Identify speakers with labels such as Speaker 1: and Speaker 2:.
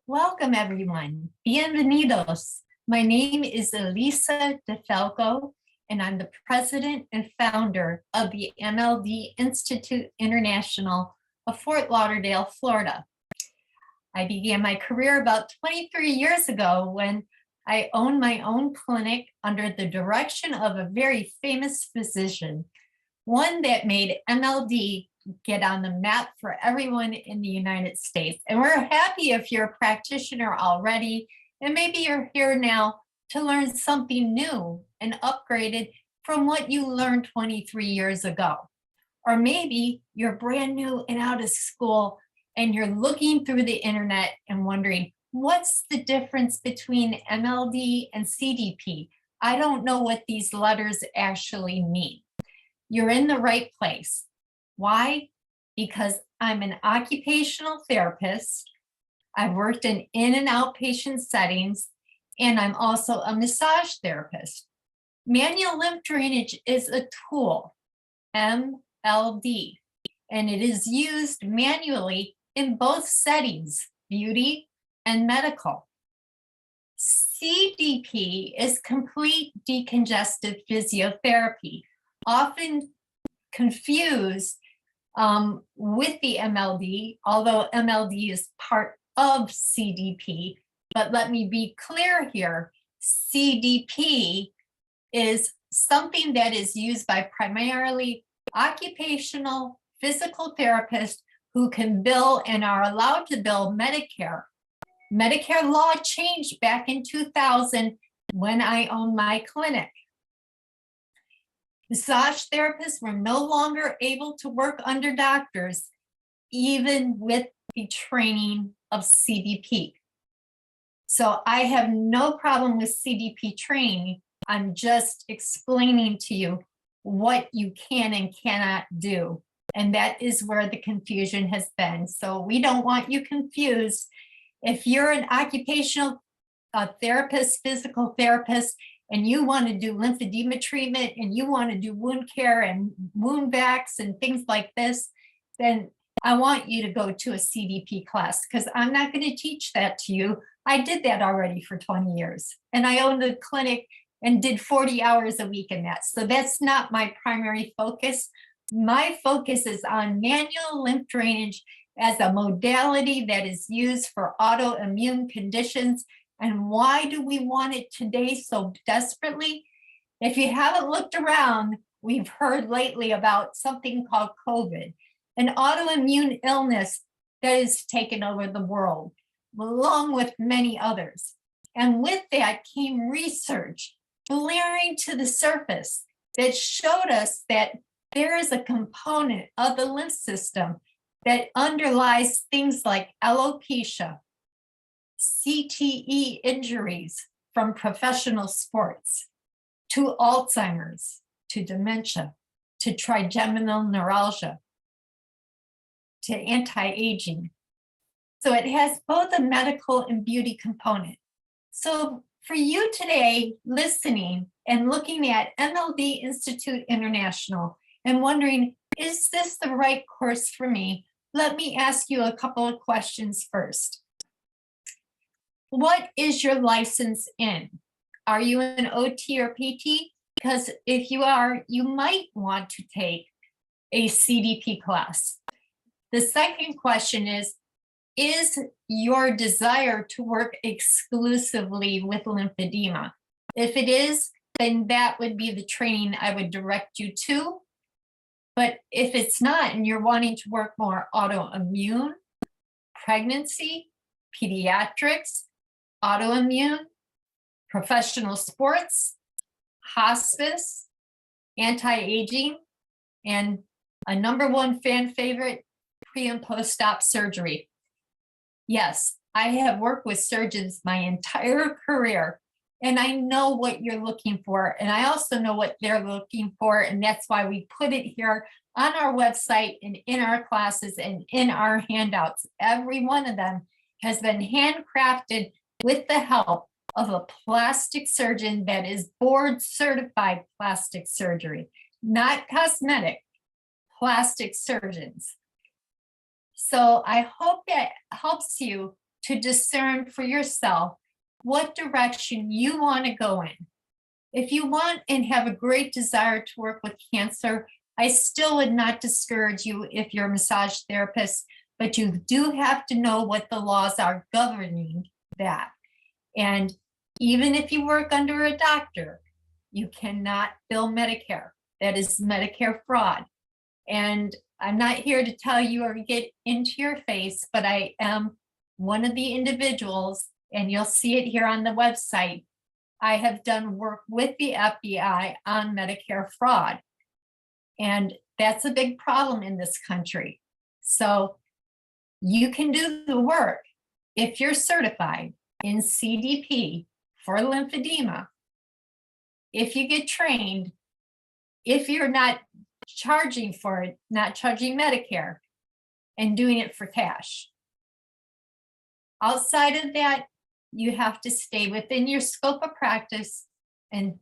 Speaker 1: Welcome, everyone. Bienvenidos. My name is Elisa DeFalco, and I'm the president and founder of the MLD Institute International of Fort Lauderdale, Florida. I began my career about 23 years ago when I owned my own clinic under the direction of a very famous physician, one that made MLD get on the map for everyone in the United States. And we're happy if you're a practitioner already, and maybe you're here now to learn something new and upgraded from what you learned 23 years ago. Or maybe you're brand new and out of school and you're looking through the internet and wondering, what's the difference between MLD and CDP? I don't know what these letters actually mean. You're in the right place. Why? Because I'm an occupational therapist. I've worked in and outpatient settings, and I'm also a massage therapist. Manual lymph drainage is a tool, MLD, and it is used manually in both settings, beauty and medical. CDP is complete decongestive physiotherapy, often confused with the MLD, although MLD is part of CDP. But let me be clear here, CDP is something that is used by primarily occupational physical therapists who can bill and are allowed to bill Medicare. Medicare law changed back in 2000 when I owned my clinic. Massage therapists were no longer able to work under doctors, even with the training of CDP. So I have no problem with CDP training. I'm just explaining to you what you can and cannot do. And that is where the confusion has been. So we don't want you confused. If you're an occupational therapist, physical therapist, and you want to do lymphedema treatment and you want to do wound care and wound vacs and things like this, then I want you to go to a CDP class because I'm not going to teach that to you. I did that already for 20 years and I owned a clinic and did 40 hours a week in that. So that's not my primary focus. My focus is on manual lymph drainage as a modality that is used for autoimmune conditions. And why do we want it today so desperately? If you haven't looked around, we've heard lately about something called COVID, an autoimmune illness that has taken over the world, along with many others. And with that came research blaring to the surface that showed us that there is a component of the lymph system that underlies things like alopecia, CTE injuries from professional sports, to Alzheimer's, to dementia, to trigeminal neuralgia, to anti-aging. So it has both a medical and beauty component. So for you today, listening and looking at MLD Institute International and wondering, is this the right course for me? Let me ask you a couple of questions first. What is your license in? Are you an OT or PT? Because if you are, you might want to take a CDP class. The second question is your desire to work exclusively with lymphedema? If it is, then that would be the training I would direct you to. But if it's not, and you're wanting to work more autoimmune, pregnancy, pediatrics, autoimmune, professional sports, hospice, anti-aging, and a #1 fan favorite, pre and post-op surgery. Yes, I have worked with surgeons my entire career, and I know what you're looking for, and I also know what they're looking for, and that's why we put it here on our website and in our classes and in our handouts. Every one of them has been handcrafted with the help of a plastic surgeon that is board certified plastic surgery, not cosmetic, plastic surgeons. So I hope that helps you to discern for yourself what direction you want to go in. If you want and have a great desire to work with cancer, I still would not discourage you if you're a massage therapist, but you do have to know what the laws are governing that. And even if you work under a doctor, you cannot bill Medicare. That is Medicare fraud. And I'm not here to tell you or get into your face, but I am one of the individuals, and you'll see it here on the website. I have done work with the FBI on Medicare fraud. And that's a big problem in this country. So you can do the work if you're certified in CDP for lymphedema. If you get trained, if you're not charging for it, not charging Medicare, and doing it for cash. Outside of that, you have to stay within your scope of practice and